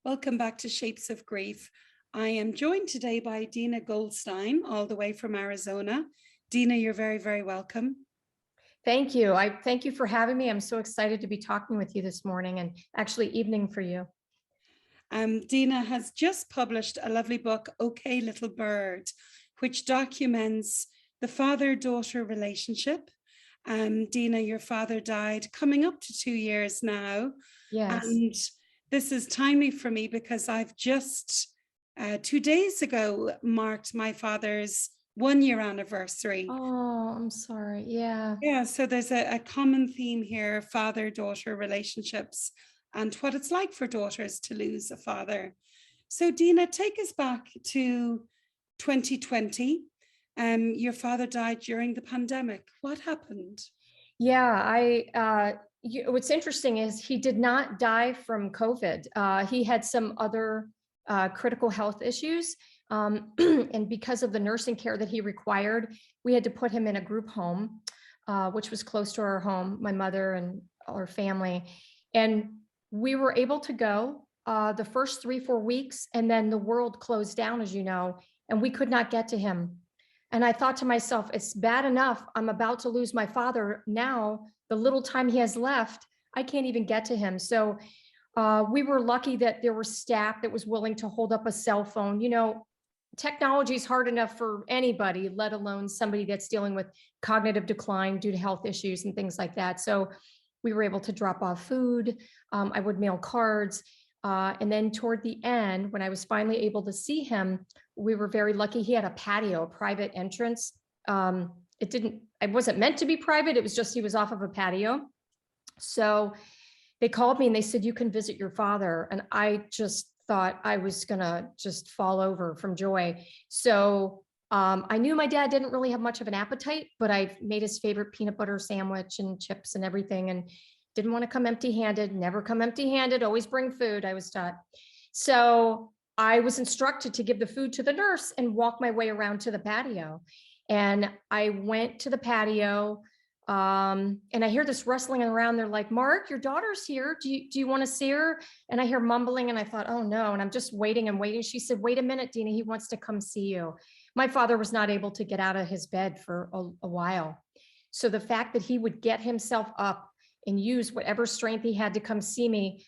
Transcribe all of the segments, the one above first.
Welcome back to Shapes of Grief. I am joined today by Deena Goldstein, all the way from Arizona. Deena, you're very, very welcome. Thank you. I thank you for having me. I'm so excited to be talking with you this morning and actually evening for you. Deena has just published a lovely book, Okay, Little Bird, which documents the father-daughter relationship. Deena, your father died coming up to 2 years now. Yes. And this is timely for me because I've just 2 days ago marked my father's 1-year anniversary. Oh, I'm sorry. Yeah. Yeah, so there's a common theme here, father-daughter relationships and what it's like for daughters to lose a father. So Deena, take us back to 2020. Your father died during the pandemic. What happened? Yeah, what's interesting is he did not die from COVID. He had some other critical health issues. And because of the nursing care that he required, we had to put him in a group home, which was close to our home, my mother and our family. And we were able to go the first 3-4 weeks, and then the world closed down, as you know, and we could not get to him. And I thought to myself, it's bad enough. I'm about to lose my father. Now, the little time he has left, I can't even get to him. So we were lucky that there was staff that was willing to hold up a cell phone. You know, technology is hard enough for anybody, let alone somebody that's dealing with cognitive decline due to health issues and things like that. So we were able to drop off food. I would mail cards. And then toward the end, when I was finally able to see him, we were very lucky. He had a patio, a private entrance. It wasn't meant to be private. It was just, he was off of a patio. So they called me and they said, you can visit your father. And I just thought I was gonna just fall over from joy. So I knew my dad didn't really have much of an appetite, but I made his favorite peanut butter sandwich and chips and everything. And didn't want to come empty-handed, never come empty-handed, always bring food, I was taught. So I was instructed to give the food to the nurse and walk my way around to the patio. And I went to the patio, and I hear this rustling around. They're like, Mark, your daughter's here. Do you want to see her? And I hear mumbling, and I thought, oh no. And I'm just waiting and waiting. She said, wait a minute, Deena, he wants to come see you. My father was not able to get out of his bed for a while. So the fact that he would get himself up and use whatever strength he had to come see me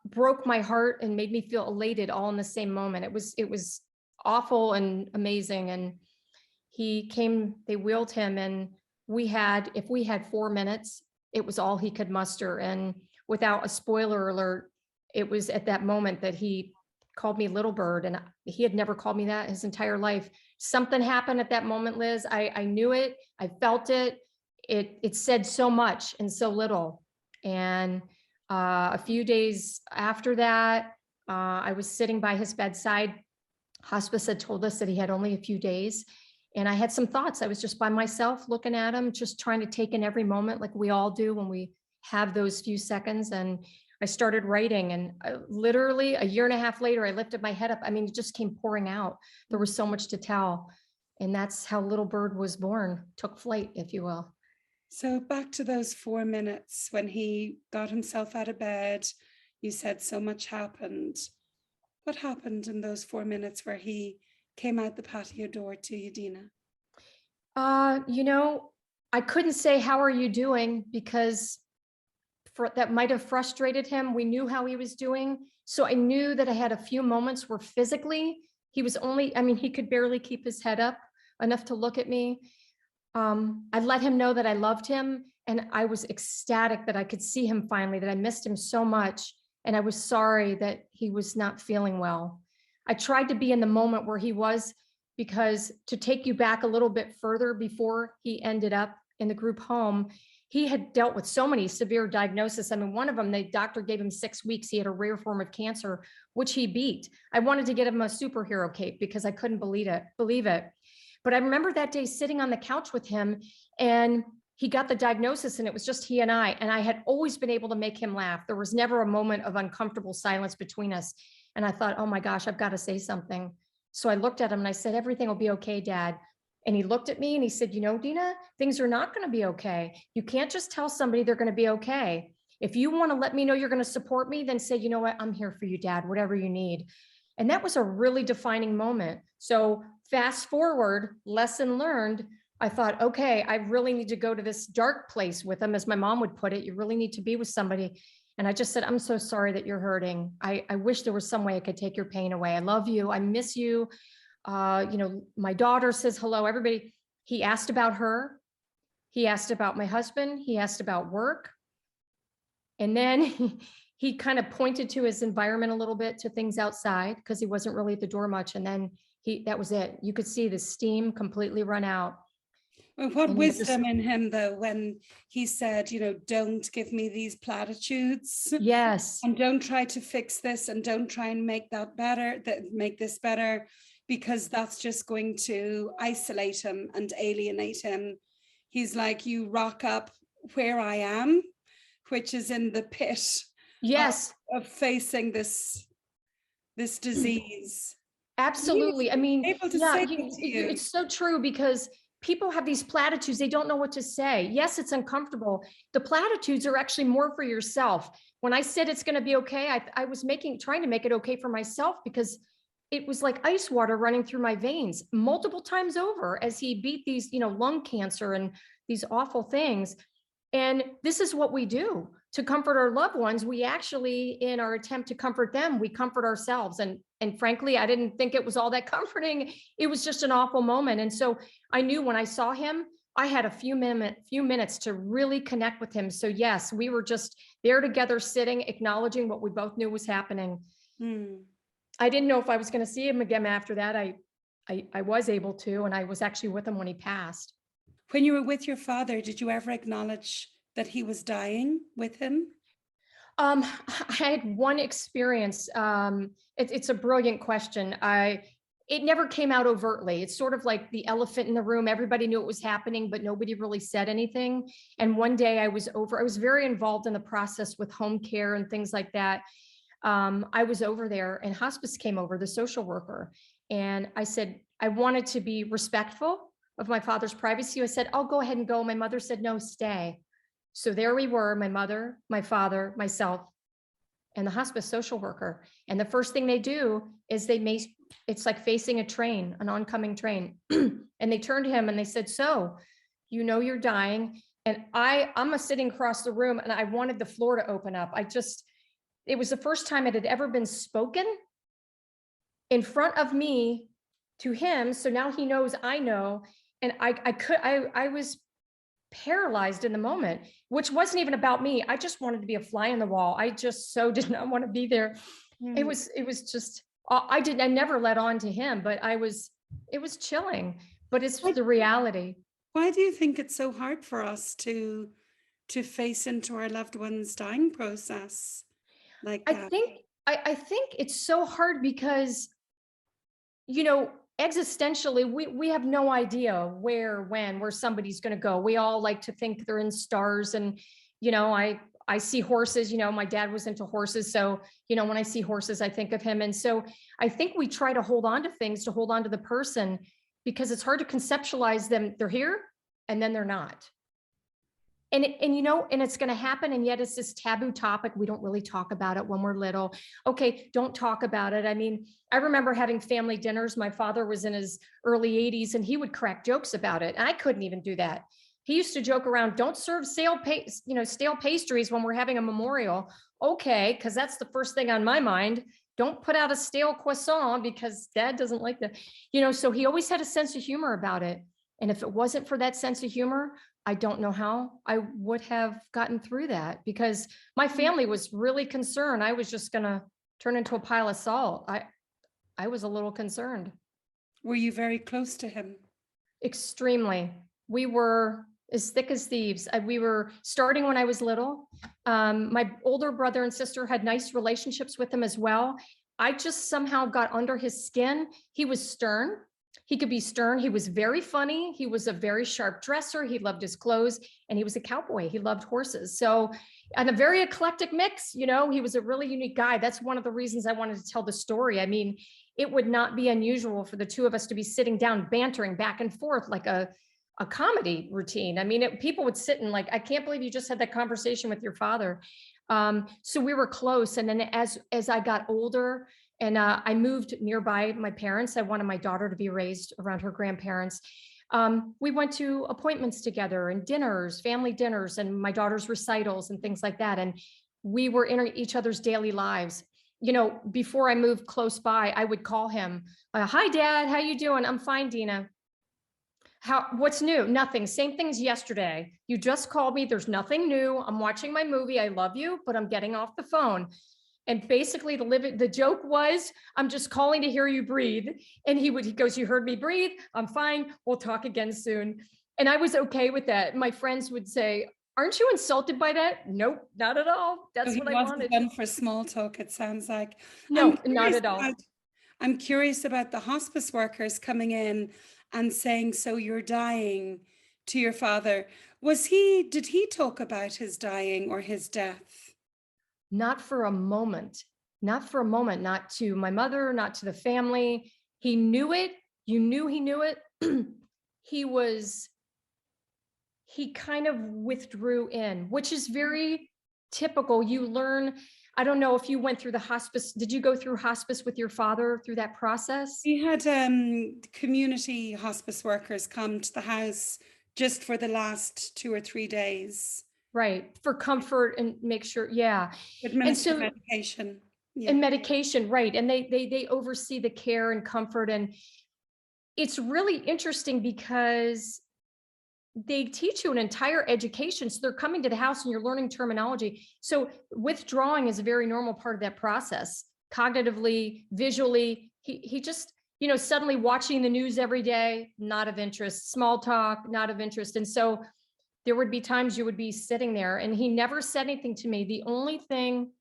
broke my heart and made me feel elated all in the same moment. It was awful and amazing. And he came, they wheeled him, and if we had 4 minutes, it was all he could muster. And without a spoiler alert, it was at that moment that he called me Little Bird, and he had never called me that his entire life. Something happened at that moment, Liz. I knew it. I felt it. It said so much and so little. And a few days after that, I was sitting by his bedside. Hospice had told us that he had only a few days. And I had some thoughts. I was just by myself looking at him, just trying to take in every moment like we all do when we have those few seconds. And I started writing, and literally a year and a half later, I lifted my head up. I mean, it just came pouring out. There was so much to tell. And that's how Little Bird was born, took flight, if you will. So back to those 4 minutes when he got himself out of bed, you said so much happened. What happened in those 4 minutes where he came out the patio door to you, Deena? You know, I couldn't say, how are you doing? Because that might have frustrated him. We knew how he was doing. So I knew that I had a few moments where physically he was he could barely keep his head up enough to look at me. I let him know that I loved him, and I was ecstatic that I could see him finally, that I missed him so much. And I was sorry that he was not feeling well. I tried to be in the moment where he was, because to take you back a little bit further, before he ended up in the group home, he had dealt with so many severe diagnoses. I mean, one of them, the doctor gave him 6 weeks. He had a rare form of cancer, which he beat. I wanted to get him a superhero cape because I couldn't believe it. But I remember that day sitting on the couch with him, and he got the diagnosis, and it was just he and I had always been able to make him laugh. There was never a moment of uncomfortable silence between us. And I thought, oh my gosh, I've got to say something. So I looked at him and I said, everything will be okay, Dad. And he looked at me and he said, you know, Deena, things are not going to be okay. You can't just tell somebody they're going to be okay. If you want to let me know you're going to support me, then say, you know what, I'm here for you, Dad, whatever you need. And that was a really defining moment. So fast forward, lesson learned. I thought, okay, I really need to go to this dark place with him, as my mom would put it. You really need to be with somebody. And I just said, I'm so sorry that you're hurting. I wish there was some way I could take your pain away. I love you. I miss you. My daughter says hello, everybody. He asked about her. He asked about my husband. He asked about work. And then he kind of pointed to his environment a little bit, to things outside, because he wasn't really at the door much. And then that was it. You could see the steam completely run out. What wisdom in him, though, when he said, don't give me these platitudes. Yes. And don't try to fix this, and don't try and make this better, because that's just going to isolate him and alienate him. He's like, you rock up where I am, which is in the pit. Yes. Of facing this disease. Absolutely. I mean, yeah, it's so true, because people have these platitudes. They don't know what to say. Yes, it's uncomfortable. The platitudes are actually more for yourself. When I said it's going to be okay, I was trying to make it okay for myself, because it was like ice water running through my veins multiple times over as he beat these, lung cancer and these awful things. And this is what we do to comfort our loved ones. We actually, in our attempt to comfort them, we comfort ourselves. And frankly, I didn't think it was all that comforting. It was just an awful moment. And so I knew when I saw him, I had a few minutes to really connect with him. So yes, we were just there together, sitting, acknowledging what we both knew was happening. I didn't know if I was going to see him again after that. I was able to, and I was actually with him when he passed. When you were with your father, did you ever acknowledge that he was dying with him? I had one experience. It's a brilliant question. It never came out overtly. It's sort of like the elephant in the room. Everybody knew it was happening, but nobody really said anything. And one day I was very involved in the process with home care and things like that. I was over there, and hospice came over, the social worker. And I said, I wanted to be respectful of my father's privacy. I said, I'll go ahead and go. My mother said, no, stay. So there we were, my mother, my father, myself, and the hospice social worker. And the first thing they do is it's like facing a train, an oncoming train. And they turned to him and they said, so, you're dying. And I'm sitting across the room, and I wanted the floor to open up. It was the first time it had ever been spoken in front of me to him. So now he knows I know. And I was paralyzed in the moment, which wasn't even about me. I just wanted to be a fly in the wall. I just so did not want to be there. It was just, I never let on to him, but it was chilling, but it's the reality. Why do you think it's so hard for us to face into our loved ones' dying process like that? I think it's so hard because, existentially, we have no idea where somebody's going to go. We all like to think they're in stars, and, I see horses, my dad was into horses. So, when I see horses, I think of him. And so I think we try to hold on to things, to hold on to the person, because it's hard to conceptualize them. They're here and then they're not. And it's going to happen. And yet it's this taboo topic. We don't really talk about it when we're little. Okay, don't talk about it. I mean, I remember having family dinners. My father was in his early 80s, and he would crack jokes about it. And I couldn't even do that. He used to joke around, don't serve stale pastries when we're having a memorial. Okay, because that's the first thing on my mind. Don't put out a stale croissant because Dad doesn't like that. So he always had a sense of humor about it. And if it wasn't for that sense of humor, I don't know how I would have gotten through that, because my family was really concerned. I was just going to turn into a pile of salt. I was a little concerned. Were you very close to him? Extremely. We were as thick as thieves. We were starting when I was little. My older brother and sister had nice relationships with him as well. I just somehow got under his skin. He was stern. He could be stern. He was very funny. He was a very sharp dresser. He loved his clothes, and he was a cowboy. He loved horses. So, and a very eclectic mix, he was a really unique guy. That's one of the reasons I wanted to tell the story. I mean, it would not be unusual for the two of us to be sitting down, bantering back and forth like a a comedy routine. I mean, people would sit and like, I can't believe you just had that conversation with your father. So we were close. And then as I got older and I moved nearby my parents, I wanted my daughter to be raised around her grandparents. We went to appointments together and dinners, family dinners, and my daughter's recitals and things like that. And we were in each other's daily lives. You know, before I moved close by, I would call him, hi, Dad, how you doing? I'm fine, Deena. What's new? Nothing. Same thing as yesterday. You just called me. There's nothing new. I'm watching my movie. I love you, but I'm getting off the phone. And basically the joke was, I'm just calling to hear you breathe. And he goes, you heard me breathe. I'm fine. We'll talk again soon. And I was okay with that. My friends would say, aren't you insulted by that? Nope, not at all. That's what I wanted. Done for small talk, it sounds like. No, not at all. I'm curious about the hospice workers coming in and saying, so you're dying, to your father. Did he talk about his dying or his death? Not for a moment, not for a moment, not to my mother, not to the family. He knew it. You knew he knew it. He kind of withdrew in, which is very typical. You learn, I don't know if you went through the hospice. Did you go through hospice with your father through that process? We had community hospice workers come to the house just for the last 2 or 3 days. Right, for comfort and make sure, yeah. Administer medication. Yeah. And medication, right. And they oversee the care and comfort. And it's really interesting because they teach you an entire education. So they're coming to the house and you're learning terminology. So withdrawing is a very normal part of that process. Cognitively, visually, he just, you know, suddenly watching the news every day, not of interest, small talk, not of interest. And so there would be times you would be sitting there and he never said anything to me. The only thing,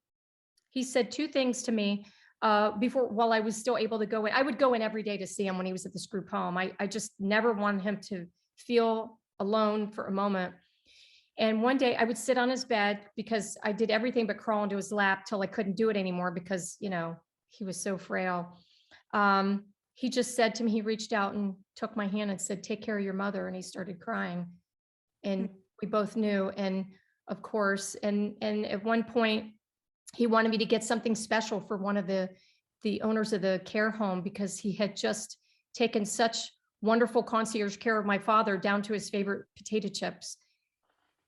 he said 2 things to me while I was still able to go in. I would go in every day to see him when he was at this group home. I just never wanted him to feel alone for a moment. And one day I would sit on his bed because I did everything but crawl into his lap till I couldn't do it anymore because, you know, he was so frail. He just said to me, he reached out and took my hand and said, take care of your mother. And he started crying. And we both knew. And of course, and at one point he wanted me to get something special for one of the owners of the care home because he had just taken such wonderful concierge care of my father down to his favorite potato chips.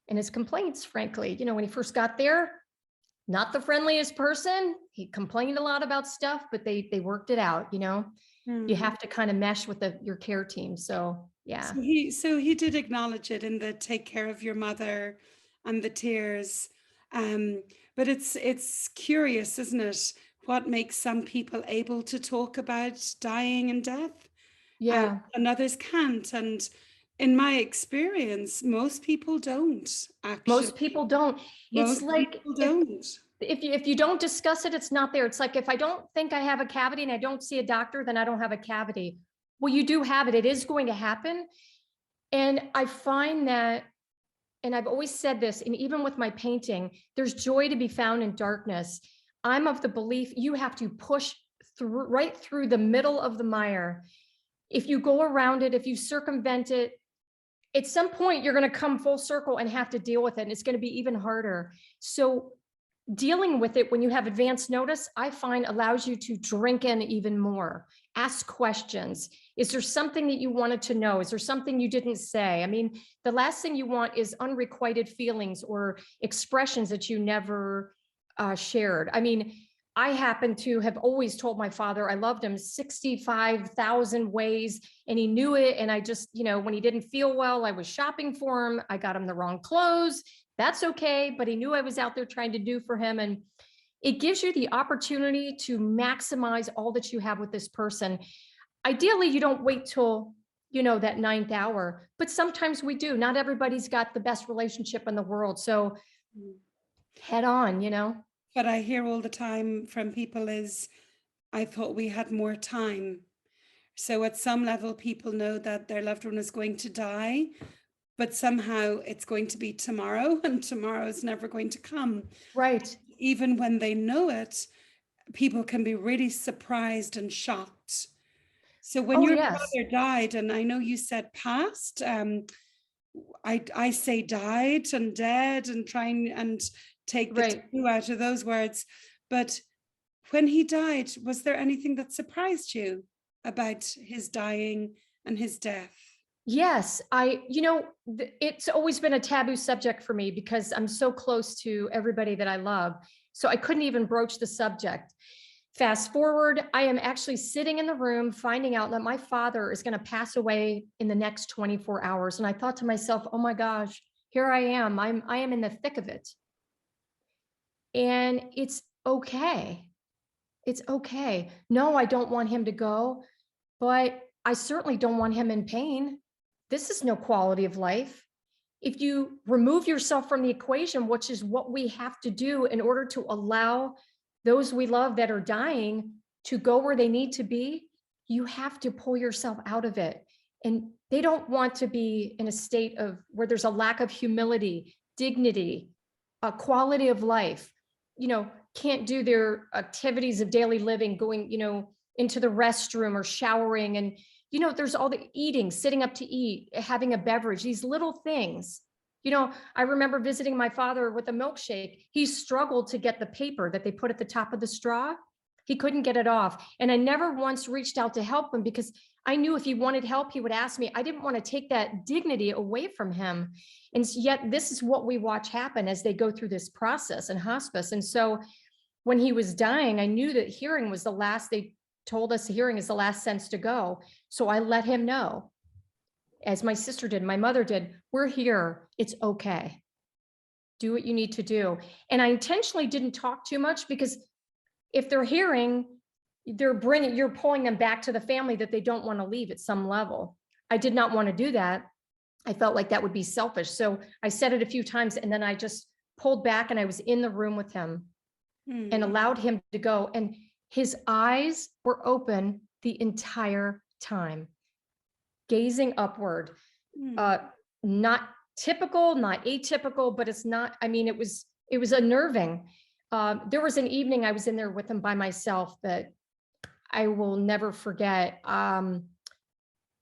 And his complaints, frankly, you know, when he first got there, not the friendliest person. He complained a lot about stuff, but they worked it out, you know. You have to kind of mesh with your care team. So yeah. So he did acknowledge it in the take care of your mother and the tears. But it's curious, isn't it? What makes some people able to talk about dying and death? Yeah. And others can't. And in my experience, most people don't actually. Most people don't. It's like if you don't discuss it, it's not there. It's like if I don't think I have a cavity and I don't see a doctor, then I don't have a cavity. Well, you do have it. It is going to happen. And I find that, and I've always said this, and even with my painting, there's joy to be found in darkness. I'm of the belief you have to push through, right through the middle of the mire. If you go around it, if you circumvent it, at some point you're going to come full circle and have to deal with it. And it's going to be even harder. So dealing with it when you have advance notice, I find allows you to drink in even more, ask questions. Is there something that you wanted to know? Is there something you didn't say? I mean, the last thing you want is unrequited feelings or expressions that you never shared. I mean, I happen to have always told my father I loved him 65,000 ways, and he knew it. And I just, you know, when he didn't feel well, I was shopping for him. I got him the wrong clothes. That's okay. But he knew I was out there trying to do for him. And it gives you the opportunity to maximize all that you have with this person. Ideally, you don't wait till, you know, that 9th hour, but sometimes we do. Not everybody's got the best relationship in the world. So head on, you know. What I hear all the time from people is, I thought we had more time. So at some level, people know that their loved one is going to die, but somehow it's going to be tomorrow, and tomorrow is never going to come. Right. Even when they know it, people can be really surprised and shocked. So when your brother died, and I know you said passed, I say died and dead and trying and take the Right. two out of those words. But when he died, was there anything that surprised you about his dying and his death? Yes, it's always been a taboo subject for me because I'm so close to everybody that I love. So I couldn't even broach the subject. Fast forward, I am actually sitting in the room finding out that my father is going to pass away in the next 24 hours. And I thought to myself, oh my gosh, here I am. I am in the thick of it. And it's okay. It's okay. No, I don't want him to go, but I certainly don't want him in pain. This is no quality of life. If you remove yourself from the equation, which is what we have to do in order to allow those we love that are dying to go where they need to be, you have to pull yourself out of it. And they don't want to be in a state of where there's a lack of humility, dignity, a quality of life, can't do their activities of daily living, going, into the restroom or showering. And, there's all the eating, sitting up to eat, having a beverage, these little things. I remember visiting my father with a milkshake. He struggled to get the paper that they put at the top of the straw. He couldn't get it off. And I never once reached out to help him because I knew if he wanted help, he would ask me. I didn't want to take that dignity away from him. And yet this is what we watch happen as they go through this process in hospice. And so when he was dying, I knew that hearing was the last, they told us hearing is the last sense to go. So I let him know, as my sister did, my mother did, we're here, it's okay. Do what you need to do. And I intentionally didn't talk too much because if they're hearing, you're pulling them back to the family that they don't want to leave at some level. I did not want to do that. I felt like that would be selfish. So I said it a few times and then I just pulled back and I was in the room with him and allowed him to go. And his eyes were open the entire time, gazing upward. Not typical, not atypical, but it's not, it was unnerving. There was an evening I was in there with him by myself that I will never forget.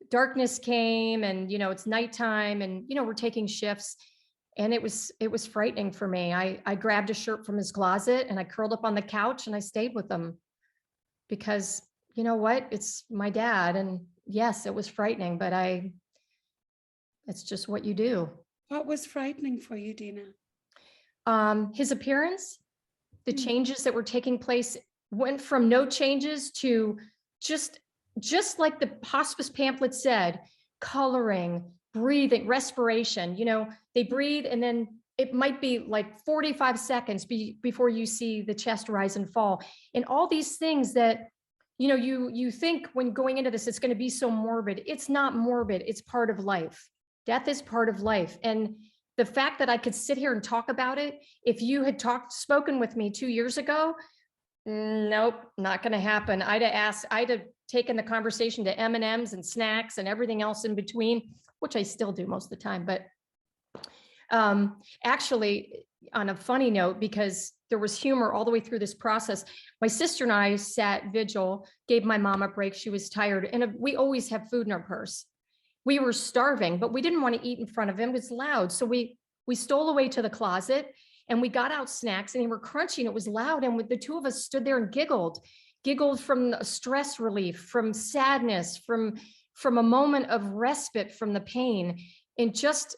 Darkness came and, it's nighttime and, we're taking shifts and it was frightening for me. I grabbed a shirt from his closet and I curled up on the couch and I stayed with him because you know what, it's my dad. And yes, it was frightening, but it's just what you do. What was frightening for you, Deena? His appearance, the changes that were taking place went from no changes to just like the hospice pamphlet said, coloring, breathing, respiration. They breathe and then it might be like 45 seconds before you see the chest rise and fall. And all these things that, you think when going into this, it's going to be so morbid. It's not morbid. It's part of life. Death is part of life. And the fact that I could sit here and talk about it, if you had spoken with me 2 years ago, nope, not going to happen. I'd have taken the conversation to M&Ms and snacks and everything else in between, which I still do most of the time. But actually, on a funny note, because there was humor all the way through this process, my sister and I sat vigil, gave my mom a break. She was tired. And we always have food in our purse. We were starving, but we didn't want to eat in front of him. It was loud. So we stole away to the closet and we got out snacks and they were crunchy and it was loud. And the two of us stood there and giggled from stress relief, from sadness, from a moment of respite from the pain, and just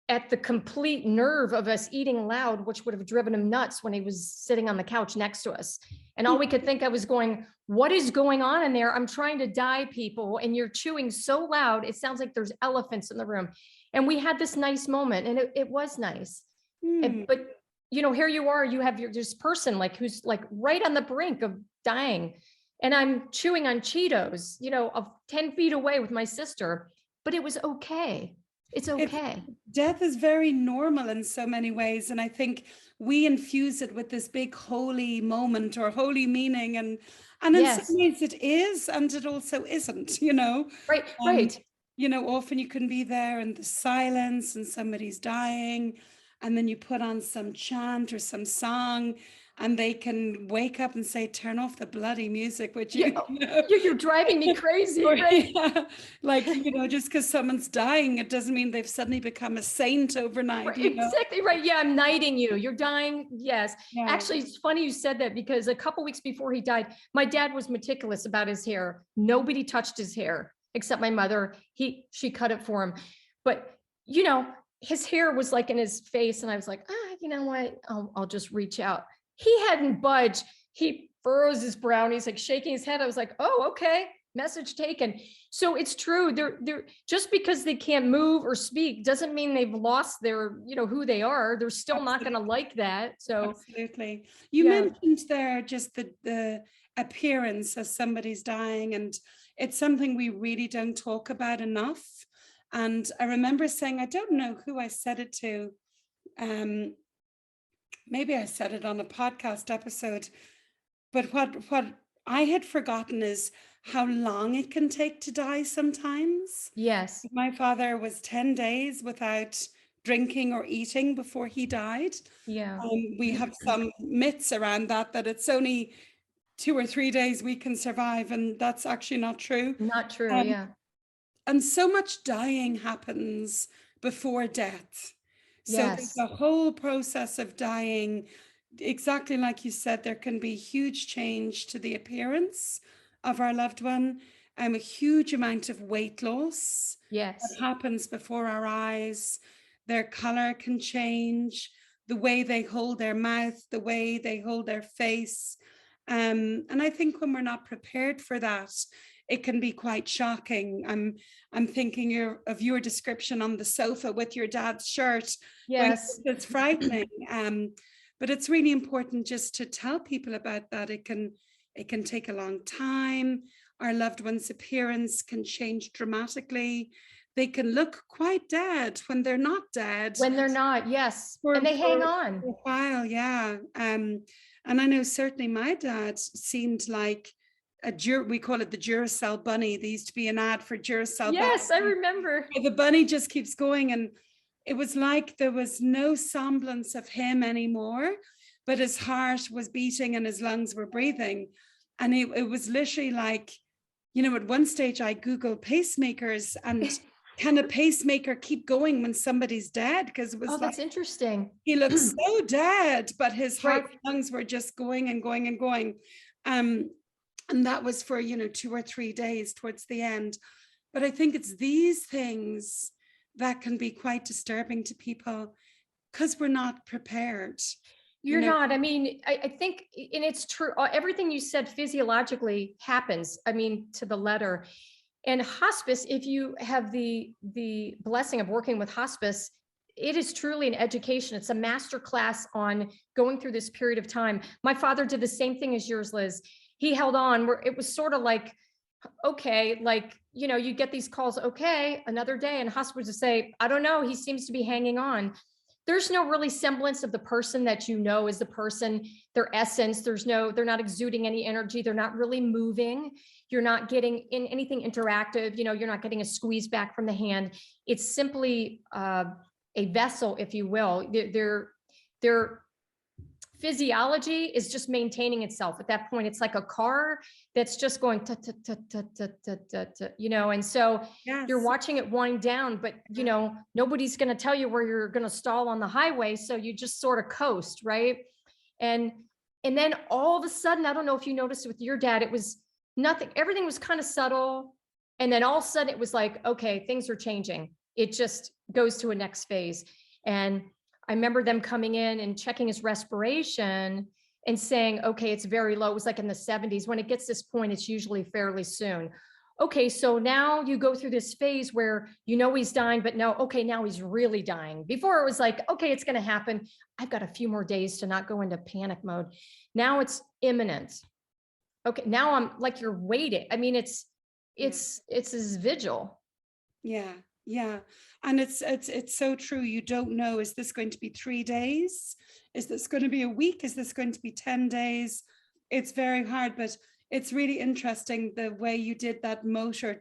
at the complete nerve of us eating loud, which would have driven him nuts when he was sitting on the couch next to us. And all we could think, I was going, what is going on in there? I'm trying to die, people. And you're chewing so loud. It sounds like there's elephants in the room. And we had this nice moment and it was nice. But here you are, you have this person who's right on the brink of dying. And I'm chewing on Cheetos, of 10 feet away with my sister, but it was okay. It's okay. Death is very normal in so many ways. And I think we infuse it with this big holy moment or holy meaning. And in some ways it is, and it also isn't, Right, right. Often you can be there in the silence and somebody's dying, and then you put on some chant or some song and they can wake up and say, turn off the bloody music, would you? Yeah, you're driving me crazy, right? Yeah, like, just because someone's dying, it doesn't mean they've suddenly become a saint overnight. Exactly right. Yeah, I'm knighting you. You're dying. Yes. Yeah. Actually, it's funny you said that, because a couple weeks before he died, my dad was meticulous about his hair. Nobody touched his hair except my mother. She cut it for him. But, his hair was like in his face, and I was like, you know what? I'll just reach out. He hadn't budged. He furrows his brow and he's like shaking his head. I was like, oh, okay, message taken. So it's true. They're just because they can't move or speak doesn't mean they've lost their, who they are. They're still not going to like that. So absolutely. You mentioned there just the appearance as somebody's dying, and it's something we really don't talk about enough. And I remember saying, I don't know who I said it to. Maybe I said it on a podcast episode, but what I had forgotten is how long it can take to die sometimes. Yes. My father was 10 days without drinking or eating before he died. Yeah. We have some myths around that it's only 2 or 3 days we can survive, and that's actually not true. Not true. Yeah. And so much dying happens before death. So Yes. there's a whole process of dying. Exactly like you said, there can be huge change to the appearance of our loved one, a huge amount of weight loss. Yes. That happens before our eyes. Their color can change, the way they hold their mouth, the way they hold their face. And I think when we're not prepared for that, it can be quite shocking. I'm thinking of your description on the sofa with your dad's shirt. Yes. It's frightening. But it's really important just to tell people about that. It can take a long time. Our loved one's appearance can change dramatically. They can look quite dead when they're not dead. When they're not, yes. And they hang on. For a while, yeah. And I know certainly my dad seemed like we call it the Duracell Bunny. There used to be an ad for Duracell. Yes, I remember. The bunny just keeps going, and it was like there was no semblance of him anymore, but his heart was beating and his lungs were breathing. And it was literally like, at one stage I Googled pacemakers, and can a pacemaker keep going when somebody's dead? Because it was that's interesting. He looks so dead, but his heart and lungs were just going and going and going. And that was for, 2 or 3 days towards the end. But I think it's these things that can be quite disturbing to people because we're not prepared. You're not. I mean, I think, and it's true, everything you said physiologically happens, to the letter. And hospice, if you have the blessing of working with hospice, it is truly an education. It's a master class on going through this period of time. My father did the same thing as yours, Liz. He held on, where it was sort of like, okay, like, you get these calls, okay, another day, and hospice would say, I don't know, he seems to be hanging on. There's no really semblance of the person that is the person, their essence. They're not exuding any energy. They're not really moving. You're not getting in anything interactive. You're not getting a squeeze back from the hand. It's simply a vessel, if you will. Their physiology is just maintaining itself. At that point, it's like a car that's just going and so you're watching it wind down, but nobody's going to tell you where you're going to stall on the highway, so you just sort of coast, right? And then all of a sudden, I don't know if you noticed with your dad, it was nothing, everything was kind of subtle, and then all of a sudden it was like, okay, things are changing. It just goes to a next phase. And I remember them coming in and checking his respiration and saying, okay, it's very low. It was like in the 70s. When it gets this point, it's usually fairly soon. Okay, so now you go through this phase where he's dying, but no, okay, now he's really dying. Before it was like, okay, it's going to happen. I've got a few more days to not go into panic mode. Now it's imminent. Okay, now I'm like, you're waiting. It's his vigil. Yeah. Yeah. And it's so true. You don't know, is this going to be 3 days? Is this going to be a week? Is this going to be 10 days? It's very hard, but it's really interesting the way you did that motor,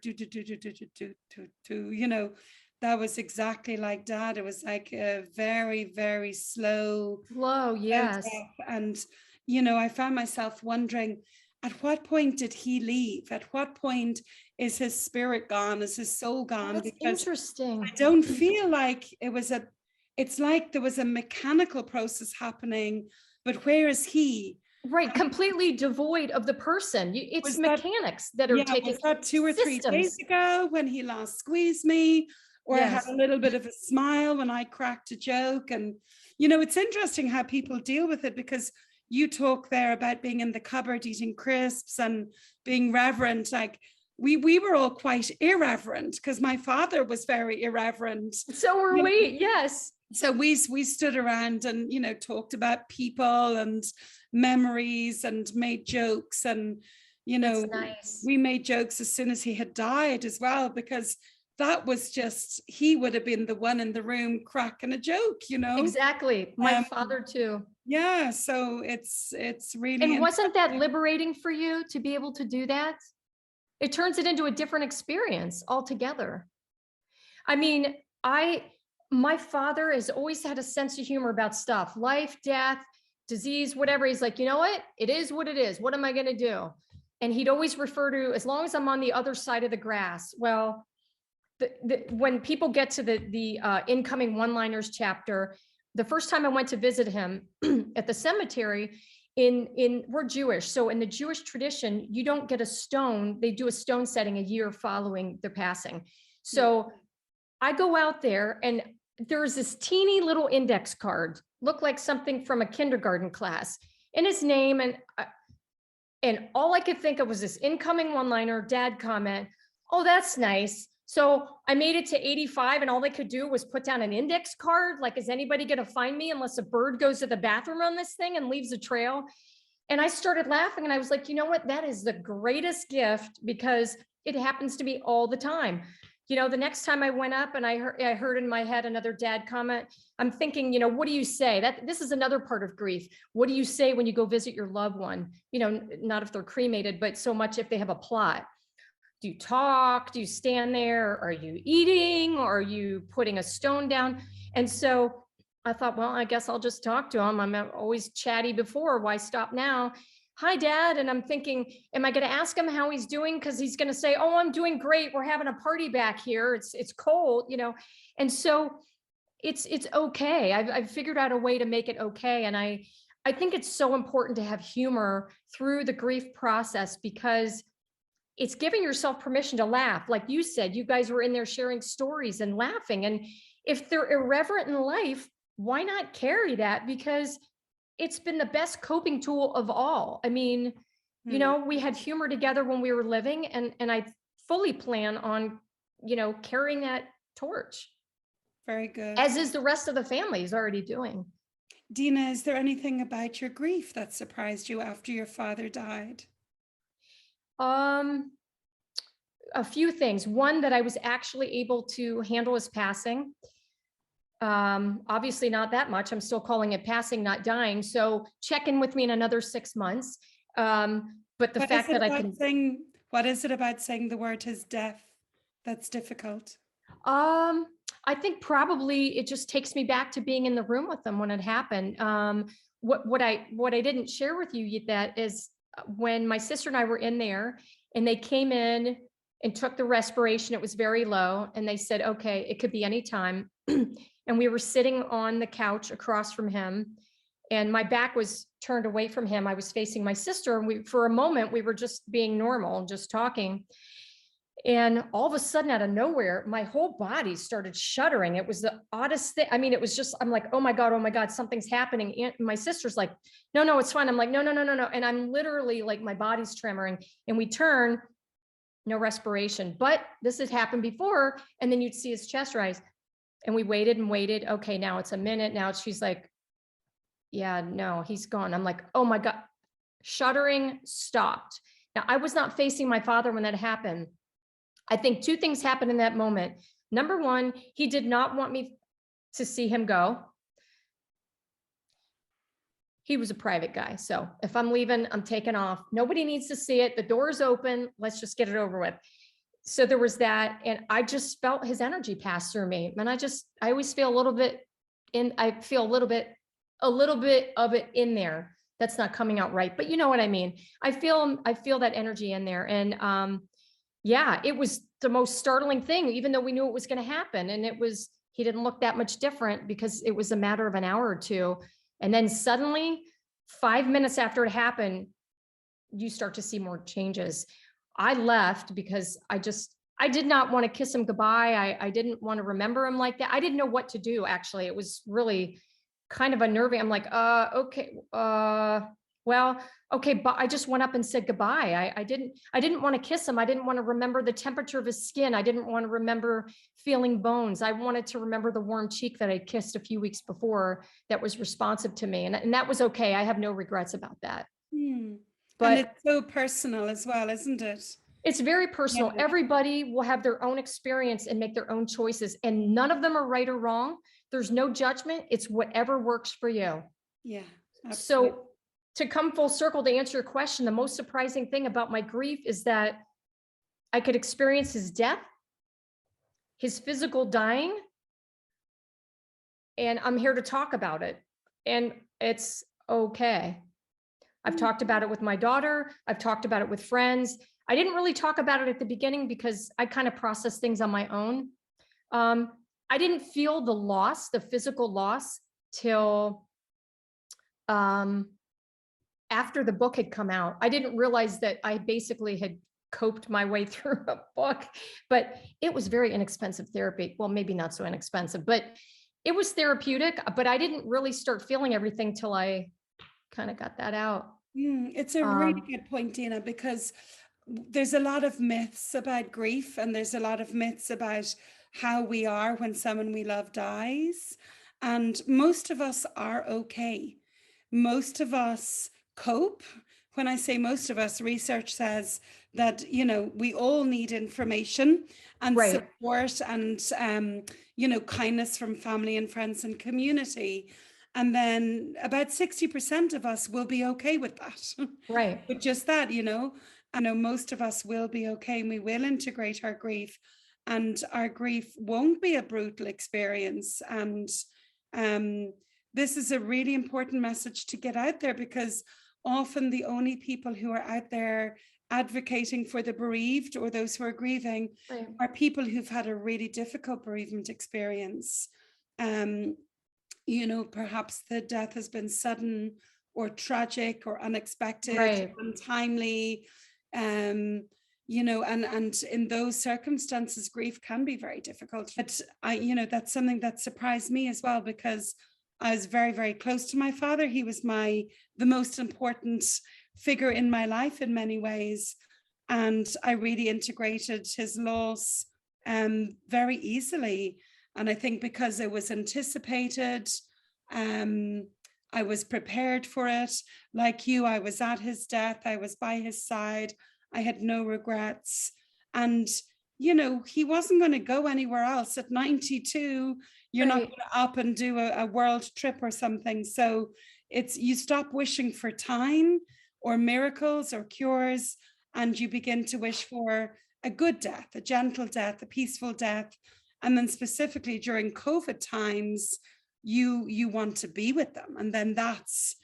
that was exactly like Dad. It was like a very, very slow. Yes. And I found myself wondering, at what point did he leave? At what point is his spirit gone? Is his soul gone? That's Because interesting. I don't feel like it's like there was a mechanical process happening, but where is he? Right, completely devoid of the person. It's mechanics that are taking. Was that 2 or 3 days ago when he last squeezed me, or I had a little bit of a smile when I cracked a joke? And it's interesting how people deal with it, because you talk there about being in the cupboard eating crisps and being reverent. Like we were all quite irreverent, because my father was very irreverent. So were we, yes. So we stood around and talked about people and memories and made jokes, and nice. we made jokes as soon as he had died as well, because that was just, he would have been the one in the room cracking a joke. Exactly, my father too. Yeah, so it's really. And wasn't that liberating for you to be able to do that? It turns it into a different experience altogether. I mean, my father has always had a sense of humor about stuff, life, death, disease, whatever. He's like, you know what? It is what it is. What am I going to do? And he'd always refer to, as long as I'm on the other side of the grass. Well, when people get to the incoming one-liners chapter, the first time I went to visit him at the cemetery, we're Jewish. So in the Jewish tradition, you don't get a stone. They do a stone setting a year following their passing. So I go out there and there's this teeny little index card, looked like something from a kindergarten class, and his name. And all I could think of was this incoming one-liner dad comment. Oh, that's nice. So I made it to 85 and all they could do was put down an index card. Like, is anybody going to find me unless a bird goes to the bathroom on this thing and leaves a trail? And I started laughing and I was like, you know what? That is the greatest gift, because it happens to be all the time. The next time I went up and I heard in my head another dad comment, I'm thinking, what do you say? This is another part of grief. What do you say when you go visit your loved one? Not if they're cremated, but so much if they have a plot. Do you talk? Do you stand there? Are you eating? Or are you putting a stone down? And so I thought, well, I guess I'll just talk to him. I'm always chatty before. Why stop now? Hi, Dad. And I'm thinking, am I going to ask him how he's doing? Because he's going to say, oh, I'm doing great. We're having a party back here. It's cold, And so it's okay. I've figured out a way to make it okay. And I think it's so important to have humor through the grief process, because it's giving yourself permission to laugh. Like you said, you guys were in there sharing stories and laughing. And if they're irreverent in life, why not carry that? Because it's been the best coping tool of all. I mean, we had humor together when we were living, and I fully plan on, carrying that torch. Very good. As is the rest of the family is already doing. Deena, is there anything about your grief that surprised you after your father died? A few things. One, that I was actually able to handle his passing. Obviously not that much. I'm still calling it passing, not dying. So check in with me in another 6 months. But the fact that I can what is it about saying the word his death that's difficult? I think probably it just takes me back to being in the room with them when it happened. What I didn't share with you yet is when my sister and I were in there and they came in and took the respiration, it was very low. And they said, okay, it could be any time. And we were sitting on the couch across from him and my back was turned away from him. I was facing my sister. And for a moment, we were just being normal, just talking. And all of a sudden, out of nowhere, my whole body started shuddering. It was the oddest thing. I mean, it was just, I'm like, oh my God, something's happening. And my sister's like, no, it's fine. I'm like, no. And I'm literally like, my body's tremoring. And we turn, no respiration. But this had happened before. And then you'd see his chest rise. And we waited and waited. Okay, now it's a minute. Now she's like, yeah, no, he's gone. I'm like, oh my God. Shuddering stopped. Now, I was not facing my father when that happened. I think two things happened in that moment. Number one, he did not want me to see him go. He was a private guy. So if I'm leaving, I'm taking off. Nobody needs to see it. The door's open. Let's just get it over with. So there was that. And I just felt his energy pass through me. And I always feel a little bit of it in there. that's not coming out right. But you know what I mean? I feel that energy in there. And yeah, it was the most startling thing, even though we knew it was going to happen. And he didn't look that much different because it was a matter of an hour or two. And then suddenly 5 minutes after it happened, you start to see more changes. I left because I did not want to kiss him goodbye. I didn't want to remember him like that. I didn't know what to do, actually. It was really kind of unnerving. I'm like, okay, well, okay, but I just went up and said goodbye. I didn't want to kiss him. I didn't want to remember the temperature of his skin. I didn't want to remember feeling bones. I wanted to remember the warm cheek that I kissed a few weeks before that was responsive to me. And that was okay. I have no regrets about that. And it's so personal as well, isn't it? It's very personal. Yeah. Everybody will have their own experience and make their own choices, and none of them are right or wrong. There's no judgment. It's whatever works for you. Yeah. Absolutely. So to come full circle to answer your question, the most surprising thing about my grief is that I could experience his death, his physical dying, and I'm here to talk about it. And it's okay. I've talked about it with my daughter. I've talked about it with friends. I didn't really talk about it at the beginning because I kind of processed things on my own. I didn't feel the loss, the physical loss, till after the book had come out. I didn't realize that I basically had coped my way through a book, but it was very inexpensive therapy. Well, maybe not so inexpensive, but it was therapeutic, but I didn't really start feeling everything till I kind of got that out. It's a really good point, Deena, because there's a lot of myths about grief, and there's a lot of myths about how we are when someone we love dies. And most of us are okay. Most of us cope. When I say most of us, research says that, we all need information and support and, kindness from family and friends and community. And then about 60% of us will be okay with that. Right. With just that, I know most of us will be okay, and we will integrate our grief, and our grief won't be a brutal experience. And this is a really important message to get out there, because often the only people who are out there advocating for the bereaved or those who are grieving are people who've had a really difficult bereavement experience. Perhaps the death has been sudden or tragic or unexpected, untimely, and in those circumstances, grief can be very difficult. But that's something that surprised me as well, because I was very, very close to my father. He was the most important figure in my life in many ways. And I really integrated his loss very easily. And I think because it was anticipated, I was prepared for it. Like you, I was at his death. I was by his side. I had no regrets. And, he wasn't going to go anywhere else. At 92, you're not going to up and do a world trip or something. So you stop wishing for time or miracles or cures, and you begin to wish for a good death, a gentle death, a peaceful death. And then specifically during COVID times, you want to be with them. And then that's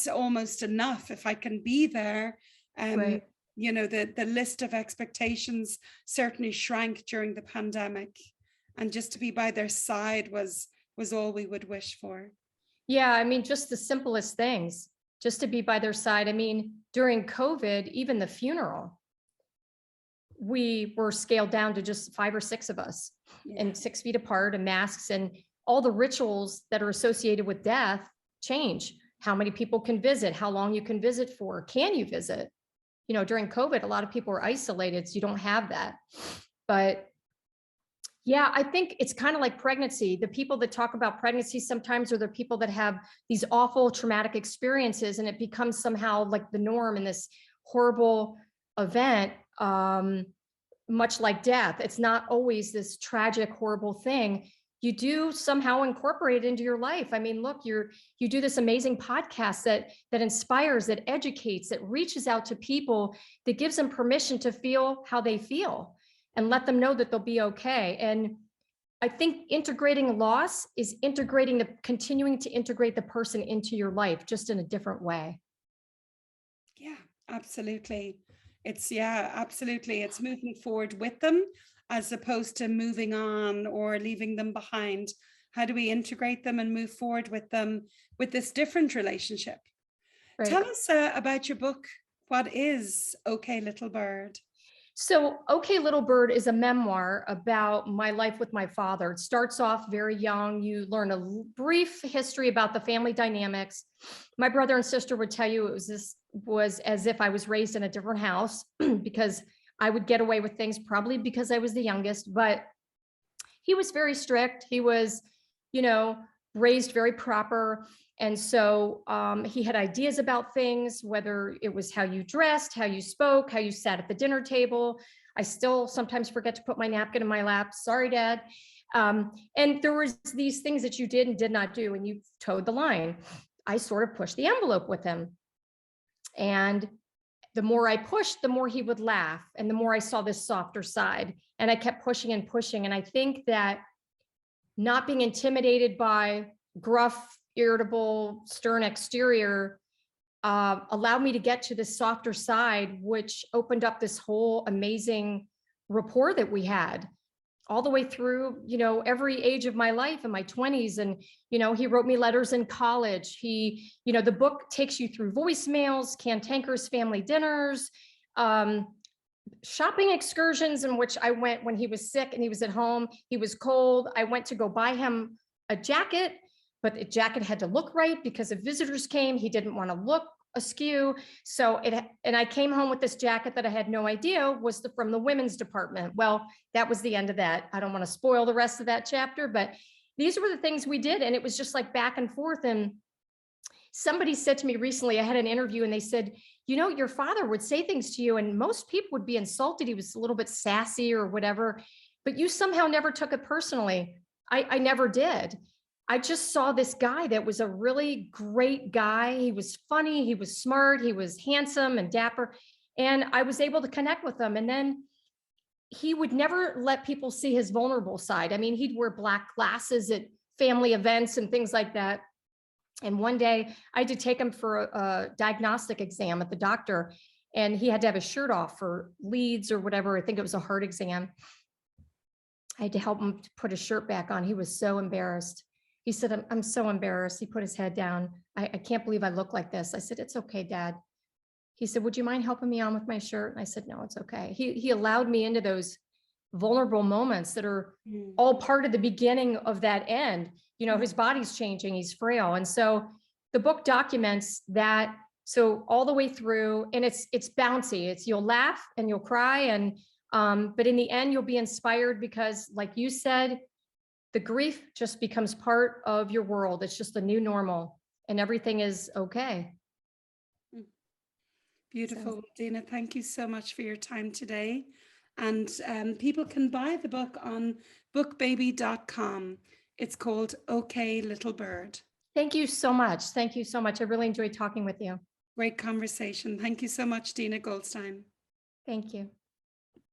almost enough. If I can be there, the list of expectations certainly shrank during the pandemic, and just to be by their side was all we would wish for. Yeah, I mean, just the simplest things, just to be by their side. I mean, during COVID, even the funeral, we were scaled down to just 5 or 6 of us, and 6 feet apart, and masks, and all the rituals that are associated with death change. How many people can visit, how long you can visit for, can you visit? During COVID, a lot of people were isolated, so you don't have that. But yeah, I think it's kind of like pregnancy. The people that talk about pregnancy sometimes are the people that have these awful traumatic experiences, and it becomes somehow like the norm in this horrible event, much like death. It's not always this tragic, horrible thing. You do somehow incorporate it into your life. I mean, look, you do this amazing podcast that inspires, that educates, that reaches out to people, that gives them permission to feel how they feel and let them know that they'll be okay. And I think integrating loss is continuing to integrate the person into your life, just in a different way. Absolutely. Absolutely. It's moving forward with them as opposed to moving on or leaving them behind. How do we integrate them and move forward with them with this different relationship? Right. Tell us about your book. What is Okay Little Bird? So, Okay Little Bird is a memoir about my life with my father. It starts off very young. You learn a brief history about the family dynamics. My brother and sister would tell you was as if I was raised in a different house because I would get away with things, probably because I was the youngest, but he was very strict. He was, raised very proper. And so he had ideas about things, whether it was how you dressed, how you spoke, how you sat at the dinner table. I still sometimes forget to put my napkin in my lap. Sorry, Dad. And there was these things that you did and did not do, and you towed the line. I sort of pushed the envelope with him. And the more I pushed, the more he would laugh. And the more I saw this softer side. And I kept pushing and pushing. And I think that not being intimidated by gruff, irritable, stern exterior allowed me to get to this softer side, which opened up this whole amazing rapport that we had all the way through, every age of my life in my 20s. And, he wrote me letters in college. The book takes you through voicemails, cantankerous family dinners, shopping excursions in which I went when he was sick and he was at home. He was cold. I went to go buy him a jacket, but the jacket had to look right because if visitors came, he didn't want to look askew. And I came home with this jacket that I had no idea was from the women's department. Well, that was the end of that. I don't want to spoil the rest of that chapter, but these were the things we did. And it was just like back and forth. And somebody said to me recently, I had an interview and they said, your father would say things to you and most people would be insulted. He was a little bit sassy or whatever, but you somehow never took it personally. I never did. I just saw this guy that was a really great guy. He was funny, he was smart, he was handsome and dapper. And I was able to connect with him. And then he would never let people see his vulnerable side. I mean, he'd wear black glasses at family events and things like that. And one day I had to take him for a diagnostic exam at the doctor, and he had to have his shirt off for leads or whatever. I think it was a heart exam. I had to help him to put his shirt back on. He was so embarrassed. He said, I'm so embarrassed. He put his head down. I can't believe I look like this. I said, it's okay, Dad. He said, would you mind helping me on with my shirt? And I said, no, it's okay. He allowed me into those vulnerable moments that are all part of the beginning of that end. His body's changing, he's frail. And so the book documents that. So all the way through, and it's bouncy. You'll laugh and you'll cry. And, but in the end, you'll be inspired because like you said, the grief just becomes part of your world. It's just a new normal and everything is okay. Beautiful. So, Deena, thank you so much for your time today. And people can buy the book on bookbaby.com. It's called Okay Little Bird. Thank you so much. Thank you so much. I really enjoyed talking with you. Great conversation. Thank you so much, Deena Goldstein. Thank you.